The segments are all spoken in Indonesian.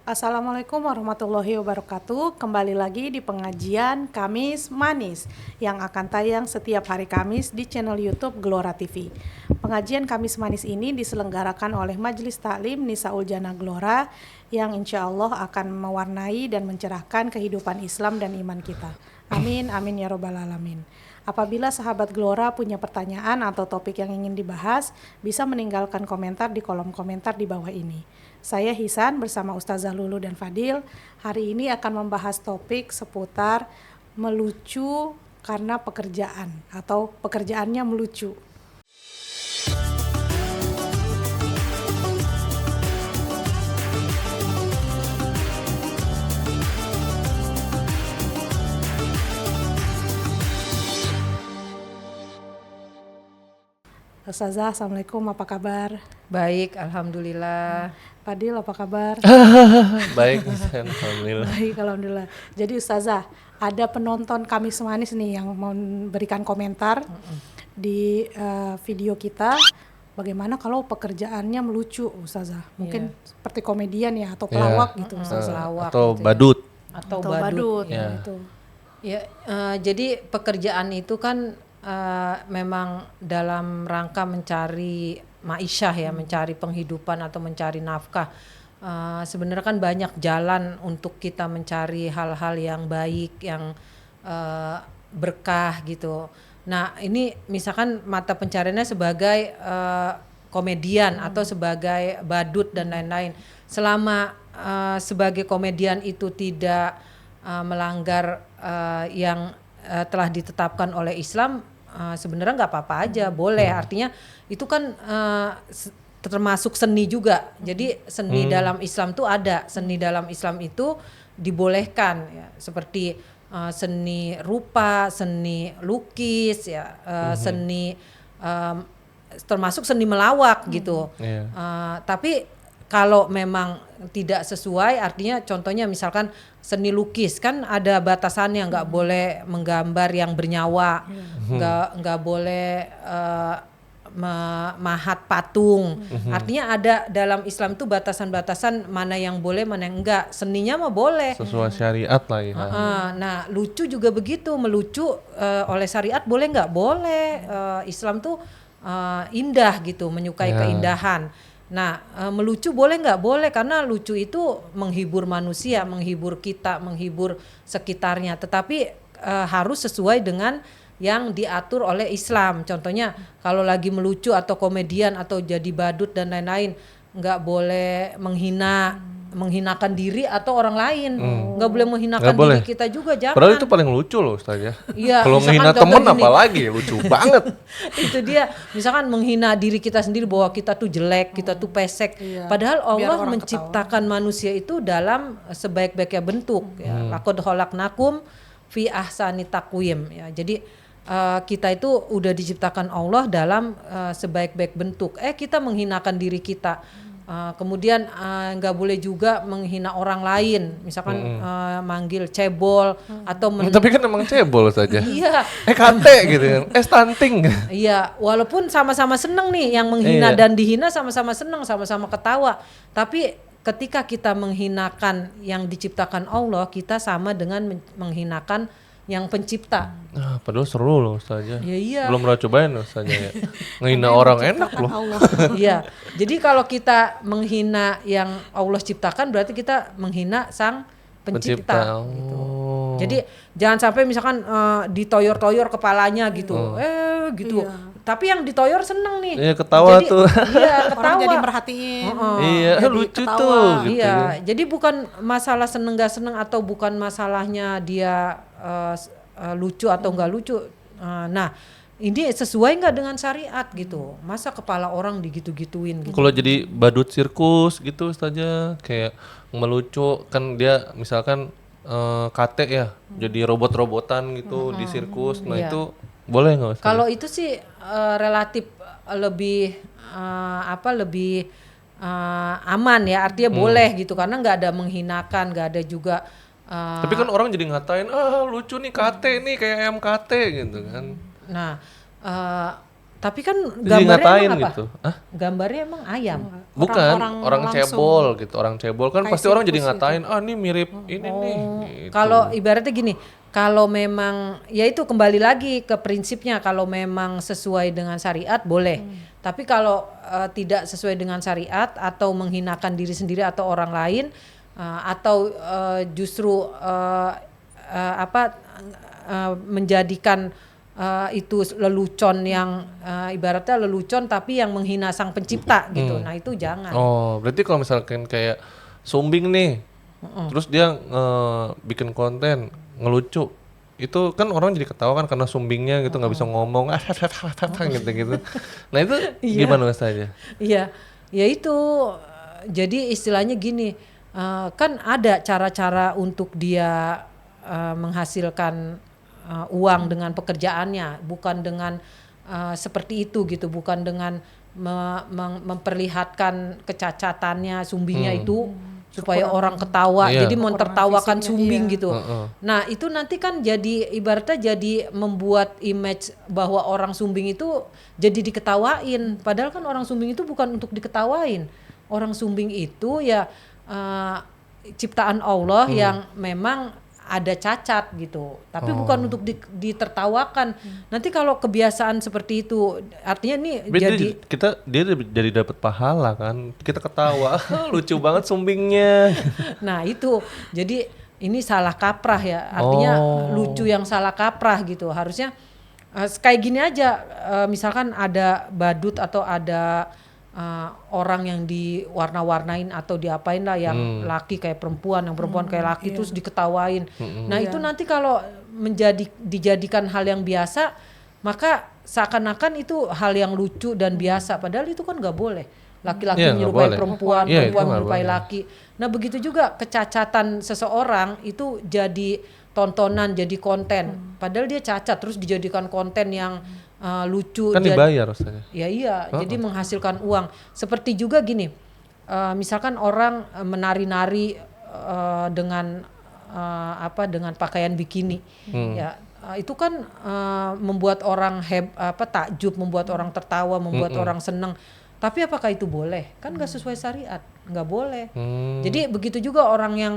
Assalamualaikum warahmatullahi wabarakatuh. Kembali lagi di pengajian Kamis Manis yang akan tayang setiap hari Kamis di channel YouTube Gelora TV. Pengajian Kamis Manis ini diselenggarakan oleh Majelis Taklim Nisaul Jannah Gelora yang insya Allah akan mewarnai dan mencerahkan kehidupan Islam dan iman kita. Amin, amin ya robbal alamin. Apabila sahabat Gelora punya pertanyaan atau topik yang ingin dibahas, bisa meninggalkan komentar di kolom komentar di bawah ini. Saya Hisan bersama Ustazah Lulu dan Fadil hari ini akan membahas topik seputar melucu karena pekerjaan atau pekerjaannya melucu. Ustazah, Assalamualaikum, apa kabar? Baik, alhamdulillah. Fadil, apa kabar? Baik, alhamdulillah. Baik, alhamdulillah. Jadi Ustazah, ada penonton Kamis Manis nih yang memberikan komentar di video kita. Bagaimana kalau pekerjaannya melucu, Ustazah? Mungkin seperti komedian ya atau pelawak gitu, Ustazah. Atau gitu badut. Atau badut. Ya. Ya. Itu. Ya, jadi pekerjaan itu kan memang dalam rangka mencari ma'isyah ya, mencari penghidupan atau mencari nafkah. Sebenarnya kan banyak jalan untuk kita mencari hal-hal yang baik, yang berkah gitu. Nah, ini misalkan mata pencariannya sebagai komedian atau sebagai badut dan lain-lain. Selama sebagai komedian itu tidak melanggar yang telah ditetapkan oleh Islam, sebenarnya nggak apa-apa aja, boleh. Artinya itu kan termasuk seni juga. Jadi seni dalam Islam tuh ada. Seni dalam Islam itu dibolehkan ya, seperti seni rupa, seni lukis ya, seni termasuk seni melawak gitu. Tapi kalau memang tidak sesuai, artinya contohnya misalkan seni lukis kan ada batasannya, nggak boleh menggambar yang bernyawa, nggak boleh mahat patung. Artinya ada dalam Islam tuh batasan-batasan mana yang boleh, mana yang enggak. Seninya mah boleh. Sesuai syariat lah ya. Nah, lucu juga begitu, melucu oleh syariat boleh nggak? Boleh. Islam tuh indah gitu, menyukai keindahan. Nah, melucu boleh nggak? Boleh, karena lucu itu menghibur manusia, menghibur kita, menghibur sekitarnya. Tetapi harus sesuai dengan yang diatur oleh Islam. Contohnya kalau lagi melucu atau komedian atau jadi badut dan lain-lain, nggak boleh menghinakan diri atau orang lain. Nggak boleh menghinakan diri kita juga, jangan. Padahal itu paling lucu loh Ustaz ya. Iya, kalau menghina temen apalagi lucu banget. Itu dia, misalkan menghina diri kita sendiri bahwa kita tuh jelek, kita tuh pesek. Padahal Allah menciptakan manusia itu dalam sebaik-baiknya bentuk. Ya. Laqad khalaqnakum fi ahsani taqwim. Ya, jadi kita itu udah diciptakan Allah dalam sebaik-baik bentuk. Kita menghinakan diri kita. Kemudian nggak boleh juga menghina orang lain, misalkan manggil cebol atau tapi kan emang cebol saja. Iya. Kate gitu, stunting. Iya, walaupun sama-sama seneng nih, yang menghina dan dihina sama-sama seneng, sama-sama ketawa. Tapi ketika kita menghinakan yang diciptakan Allah, kita sama dengan menghinakan yang pencipta. Padahal seru loh Ustaz ya. Iya. Belum pernah cobain Ustaz ya. Ngehina orang enak loh. Iya. Jadi kalau kita menghina yang Allah ciptakan, berarti kita menghina sang pencipta. Gitu. Jadi jangan sampai misalkan ditoyor-toyor kepalanya gitu. Gitu. Iya. Tapi yang ditoyor seneng nih. Iya, ketawa jadi, tuh. Iya, ketawa. Orang jadi merhatiin. Iya, lucu ketawa tuh gitu. Iya, jadi bukan masalah seneng gak seneng atau bukan masalahnya dia lucu atau nggak lucu. Nah, ini sesuai nggak dengan syariat gitu? Masa kepala orang digitu-gituin gitu? Kalau jadi badut sirkus gitu saja, kayak melucu kan dia misalkan kate ya, jadi robot-robotan gitu di sirkus. Nah itu boleh nggak? Kalau itu sih relatif lebih lebih aman ya, artinya boleh gitu, karena nggak ada menghinakan, nggak ada juga. Tapi kan orang jadi ngatain, lucu nih kate nih kayak ayam kate gitu kan. Nah, Tapi kan Jadi gambarnya ngatain emang apa? gitu. Hah? Gambarnya emang ayam. Bukan, orang langsung. cebol gitu, orang cebol kan Kayak pasti orang jadi sirkus ngatain, ah ini mirip ini nih. Gitu. Kalau ibaratnya gini, kalau memang ya itu kembali lagi ke prinsipnya, kalau memang sesuai dengan syariat boleh. Tapi kalau tidak sesuai dengan syariat atau menghinakan diri sendiri atau orang lain atau justru menjadikan itu lelucon yang ibaratnya lelucon tapi yang menghina sang pencipta gitu. Nah, itu jangan. Oh, berarti kalau misalkan kayak Sumbing nih, terus dia bikin konten ngelucu, itu kan orang jadi ketawa kan karena Sumbingnya gitu nggak bisa ngomong, gitu. Nah itu gimana saja? Iya, ya itu. Jadi istilahnya gini, kan ada cara-cara untuk dia menghasilkan uang dengan pekerjaannya, bukan dengan seperti itu gitu, bukan dengan memperlihatkan kecacatannya, sumbingnya itu supaya orang ketawa, Iya. jadi mentertawakan Fisiknya, sumbing iya. gitu. Nah itu nanti kan jadi ibaratnya jadi membuat image bahwa orang sumbing itu jadi diketawain, padahal kan orang sumbing itu bukan untuk diketawain. Orang sumbing itu ya ciptaan Allah yang memang ada cacat gitu, tapi bukan untuk ditertawakan. Nanti kalau kebiasaan seperti itu, artinya nih Jadi dia jadi dapat pahala kan, kita ketawa, lucu banget Sumbingnya. nah itu jadi ini salah kaprah ya, artinya lucu yang salah kaprah gitu. Harusnya kayak gini aja, misalkan ada badut atau ada orang yang diwarna-warnain atau diapain lah, yang laki kayak perempuan, yang perempuan kayak laki, terus diketawain. Nah itu nanti kalau dijadikan hal yang biasa, maka seakan-akan itu hal yang lucu dan biasa, padahal itu kan nggak boleh. Laki-laki Iya, nggak menyerupai boleh. perempuan, Iya, itu perempuan nggak menyerupai boleh. laki. Nah begitu juga kecacatan seseorang itu jadi tontonan, jadi konten. Padahal dia cacat, terus dijadikan konten yang lucu. Kan dibayar rasanya. Ya iya, jadi menghasilkan uang. Seperti juga gini, misalkan orang menari-nari dengan dengan pakaian bikini, ya itu kan membuat orang takjub, membuat orang tertawa, membuat orang seneng. Tapi apakah itu boleh? Kan nggak sesuai syariat, nggak boleh. Jadi begitu juga orang yang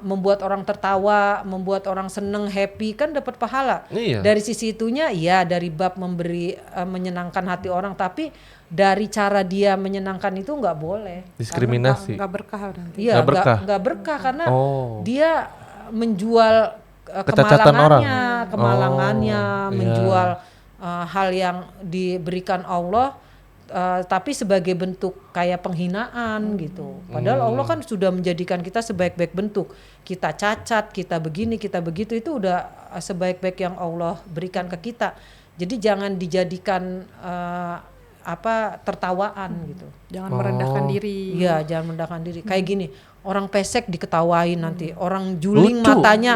membuat orang tertawa, membuat orang seneng, happy, kan dapat pahala. Iya. Dari sisi itunya, ya dari bab memberi menyenangkan hati orang, tapi dari cara dia menyenangkan itu nggak boleh. Diskriminasi. Nggak berkah nanti. Iya, Nggak berkah. nggak berkah karena Oh. dia menjual Kecacatan orang. kemalangannya, Oh, iya. menjual hal yang diberikan Allah. Tapi sebagai bentuk kayak penghinaan gitu. Padahal Allah kan sudah menjadikan kita sebaik-baik bentuk. Kita cacat, kita begini, kita begitu, itu udah sebaik-baik yang Allah berikan ke kita. Jadi jangan dijadikan tertawaan gitu. Jangan merendahkan diri. Iya, jangan merendahkan diri. Kayak gini, orang pesek diketawain nanti, orang juling Lucu. matanya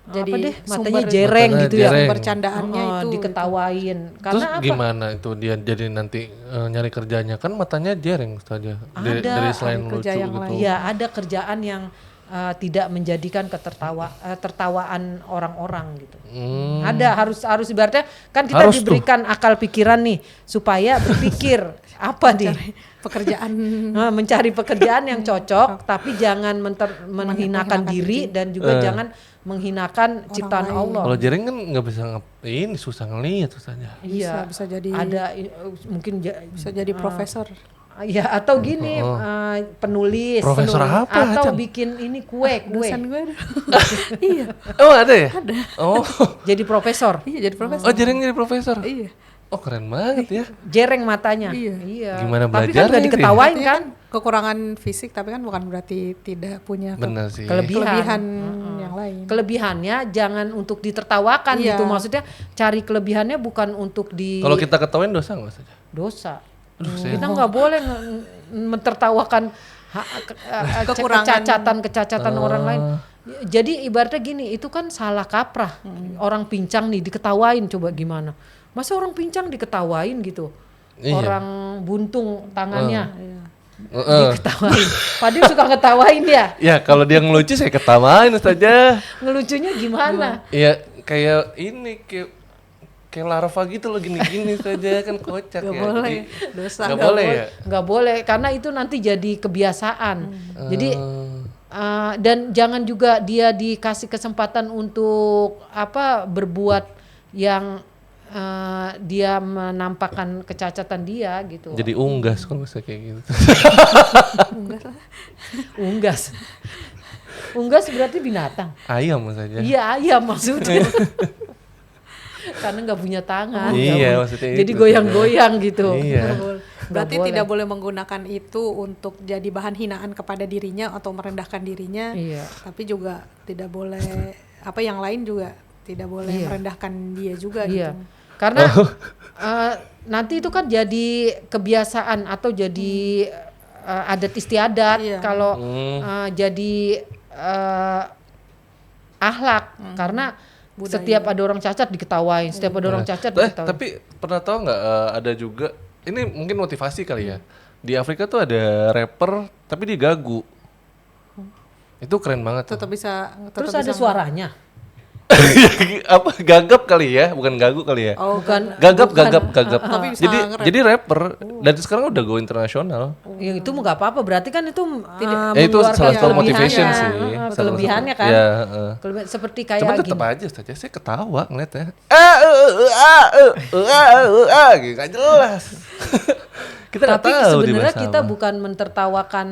Jadi matanya sumber- jereng Matanya gitu ya. jereng. Bercandaannya itu Diketawain. Terus Karena apa? gimana itu dia jadi nanti nyari kerjanya, kan matanya jereng saja dari selain ada lucu kerja yang gitu. lain. Iya, ada kerjaan yang tidak menjadikan tertawaan orang-orang gitu. Ada harus ibaratnya kan kita Harus tuh. diberikan akal pikiran nih supaya berpikir apa nih pekerjaan. mencari pekerjaan yang cocok, tapi jangan menghinakan diri dan juga jangan menghinakan ciptaan Allah. Kalau jereng kan nggak bisa ini susah ngelihat susahnya. Iya, bisa jadi- ada mungkin Bisa jadi profesor. ya atau gini penulis, Profesor apa, atau Chan? bikin ini kue. Dosen gue ada. Iya. Oh ada ya? Ada. Oh, Jadi profesor. Iya jadi profesor. oh jereng jadi profesor. Iya. Oh keren banget ya. Jereng matanya. Iya. Gimana Tapi kan belajarnya nggak itu ya? diketawain Artinya kan? kekurangan fisik tapi kan bukan berarti tidak punya Bener sih. kelebihan yang lain. Kelebihannya jangan untuk ditertawakan Iya. gitu. Maksudnya cari kelebihannya bukan untuk Kalau kita ketawain dosa nggak saja? dosa. Dosa. Kita nggak boleh mentertawakan Kekurangan. kecacatan orang lain. Jadi ibaratnya gini, itu kan salah kaprah. Orang pincang nih diketawain, coba gimana? Masa orang pincang diketawain gitu? Iya. Orang buntung tangannya Heeh. diketawain. Padahal suka ngetawain ya. Ya kalau dia ngelucu saya ketawain saja. Ngelucunya gimana? Iya kayak ini kayak kayak larva gitu loh gini-gini saja kan kocak Gak ya. boleh, Jadi, dosa. nggak boleh ya. Nggak boleh karena itu nanti jadi kebiasaan. Jadi dan jangan juga dia dikasih kesempatan untuk berbuat yang dia menampakkan kecacatan dia gitu. Jadi unggas kalau misalnya kayak gitu. Unggas. Unggas berarti binatang. Ayam saja. Iya ayam maksudnya. Karena nggak punya tangan. Iya, nggak boleh. maksudnya Jadi itu goyang-goyang gitu. Iya. Berarti Nggak tidak boleh menggunakan itu untuk jadi bahan hinaan kepada dirinya atau merendahkan dirinya. Iya. Tapi juga tidak boleh yang lain juga tidak boleh Iya. merendahkan dia juga Iya. gitu. Karena nanti itu kan jadi kebiasaan atau jadi adat istiadat. Iya. Kalau jadi akhlak karena Budaya. setiap ada orang cacat diketawain, setiap ada orang cacat diketawain. Tapi pernah tahu nggak ada juga ini mungkin motivasi kali ya. Di Afrika tuh ada rapper tapi dia gagu. Itu keren banget tuh. Tetap bisa Terus ada suaranya. Apa gagap kali ya, bukan gagu kali ya. Oh, Bukan Gagap. Tapi bisa nge-rap. Jadi rapper dan sekarang udah go internasional. Ya itu mah nggak apa-apa, berarti kan itu Itu salah satu kelebihannya. motivation sih. Salah Kelebihannya satu. kan. Iya, Seperti kayak Cuma gini. tetap aja saja saya ketawa ngeliatnya. Gitu nggak jelas. Kita nggak Tapi tahu sebenarnya dia kita apa. bukan mentertawakan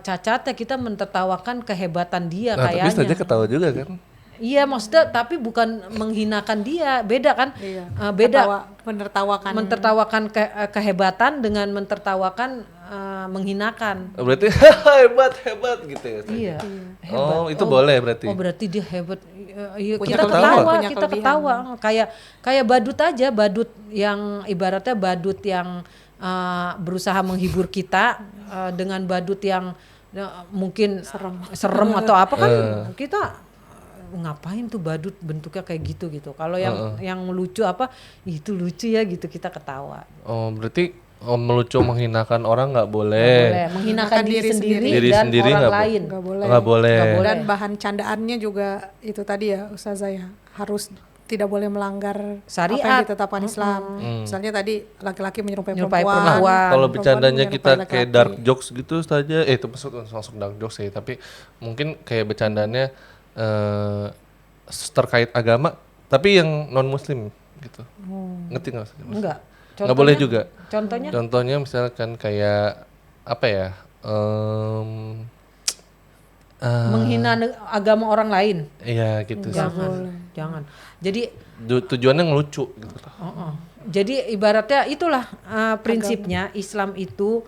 cacatnya, kita mentertawakan kehebatan dia Nah, tapi kayaknya. saja ketawa juga kan. Iya maksudnya, tapi bukan menghinakan dia, beda kan? Iya. Beda. Menertawakan. Mentertawakan kehebatan dengan mentertawakan menghinakan. Berarti hebat gitu ya. Ustaz? Iya. Oh, itu boleh berarti. Oh berarti dia hebat. Iya, Punya kita kelebihan. ketawa, Punya kita kelebihan. ketawa. Kayak badut aja, badut yang ibaratnya badut yang berusaha menghibur kita dengan badut yang mungkin serem atau apa kan kita ngapain tuh badut bentuknya kayak gitu. Kalau yang lucu itu lucu ya gitu, kita ketawa. Oh, berarti melucu menghinakan orang nggak boleh. Boleh menghinakan diri sendiri Diri dan sendiri orang nggak lain. Nggak boleh. Nggak boleh. Nggak boleh. Dan bahan candaannya juga itu tadi ya Ustazah ya, harus tidak boleh melanggar Syariat. apa yang ditetapkan Islam. Misalnya tadi laki-laki menyerupai Menyerupai perempuan. perempuan. Kalau perempuan bercandanya menyerupai kita laki-laki. kayak dark jokes gitu saja, itu masuk dark jokes sih, tapi mungkin kayak bercandanya terkait agama, tapi yang non muslim gitu. Ngerti nggak? Ustaz? Enggak. Nggak boleh juga. Contohnya? Contohnya misalkan kayak apa ya? Menghina agama orang lain. Iya gitu sih. Jangan. Jadi Tujuannya ngelucu gitu. jadi ibaratnya itulah prinsipnya Islam itu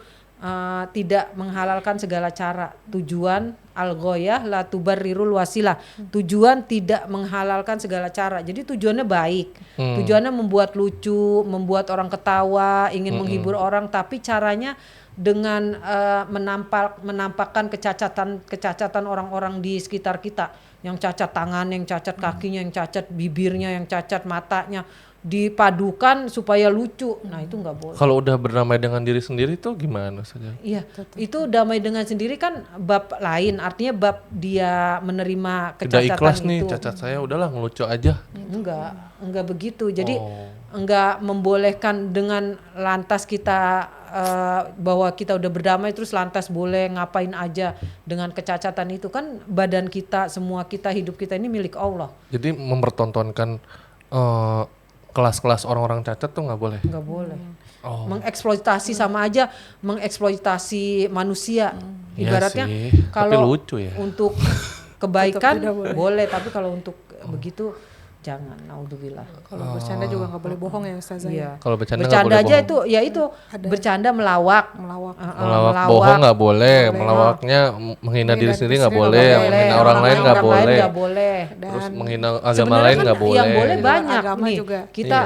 tidak menghalalkan segala cara. Tujuan al-ghoyah la tubarrirul wasilah. Tujuan tidak menghalalkan segala cara. Jadi tujuannya baik. Tujuannya membuat lucu, membuat orang ketawa, ingin menghibur orang, tapi caranya dengan menampakkan kecacatan orang-orang di sekitar kita, yang cacat tangan, yang cacat kakinya, yang cacat bibirnya, yang cacat matanya, dipadukan supaya lucu. Nah itu nggak boleh. Kalau udah berdamai dengan diri sendiri tuh gimana saja? Iya, itu damai dengan sendiri kan bab lain. Artinya bab dia menerima Tidak kecacatan ikhlas nih itu. cacat saya, udahlah ngelucu aja. Enggak begitu. Jadi enggak membolehkan dengan lantas kita bahwa kita udah berdamai terus lantas boleh ngapain aja dengan kecacatan itu. Kan badan kita, semua kita, hidup kita ini milik Allah. Jadi mempertontonkan kelas-kelas orang-orang cacat tuh nggak boleh. Nggak boleh. Mengeksploitasi sama aja mengeksploitasi manusia. Iya Ibaratnya sih, tapi kalau lucu ya. untuk kebaikan Tetap tidak boleh, tapi kalau untuk begitu jangan. Naudzubillah. Kalau bercanda juga nggak boleh bohong ya Ustazah. Iya. Kalau bercanda nggak Bercanda boleh aja bohong. itu, ya itu bercanda melawak. Melawak. Melawak bohong nggak boleh, melawaknya menghina diri sendiri nggak boleh, menghina orang lain nggak boleh, nggak boleh. terus menghina agama Sebenarnya lain kan nggak boleh. yang boleh banyak Agama nih. juga. Kita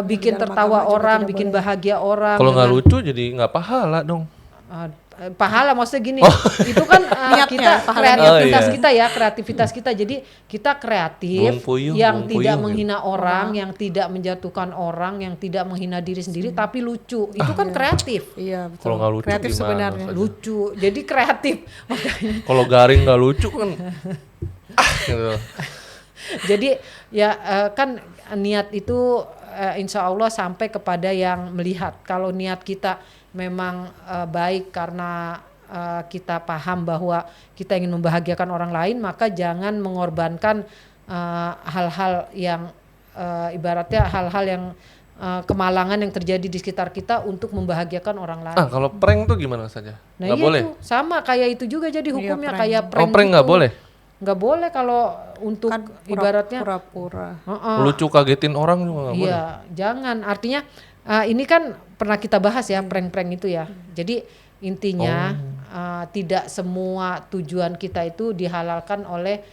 bikin dalam tertawa agama juga orang, tidak bikin boleh. bahagia orang. Kalau nggak dengan- lucu jadi nggak pahala dong. pahala maksudnya gini, itu kan kita kreativitas kita, jadi kita kreatif Bung Puyuh, yang Bung tidak Puyuh, menghina orang, yang tidak menjatuhkan orang, yang tidak menghina diri sendiri, tapi lucu, itu kan kreatif, Iya betul. Kalau nggak lucu Kreatif gimana, sebenarnya. Ustazah? lucu, jadi kreatif makanya. Kalau garing nggak lucu kan, gitu. Jadi ya kan niat itu insya Allah sampai kepada yang melihat. Kalau niat kita memang baik karena kita paham bahwa kita ingin membahagiakan orang lain, maka jangan mengorbankan hal-hal yang ibaratnya hal-hal yang kemalangan yang terjadi di sekitar kita untuk membahagiakan orang lain. Kalau prank tuh gimana saja? Nah Nggak iya boleh? tuh sama kayak itu juga jadi hukumnya prank. kayak prank. Prank nggak gitu. boleh? Nggak boleh kalau untuk Kan ibaratnya pura-pura. Lucu kagetin orang juga nggak boleh? iya, jangan. Artinya ini kan pernah kita bahas ya prank-prank itu ya. Jadi intinya tidak semua tujuan kita itu dihalalkan oleh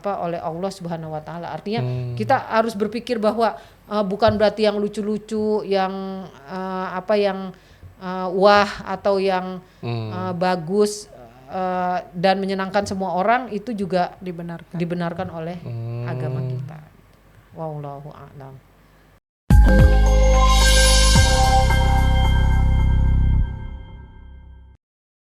oleh Allah Subhanahu wa taala. Artinya kita harus berpikir bahwa bukan berarti yang lucu-lucu, yang yang wah atau yang bagus dan menyenangkan semua orang itu juga Dibenarkan. dibenarkan oleh agama kita. Wallahu a'lam.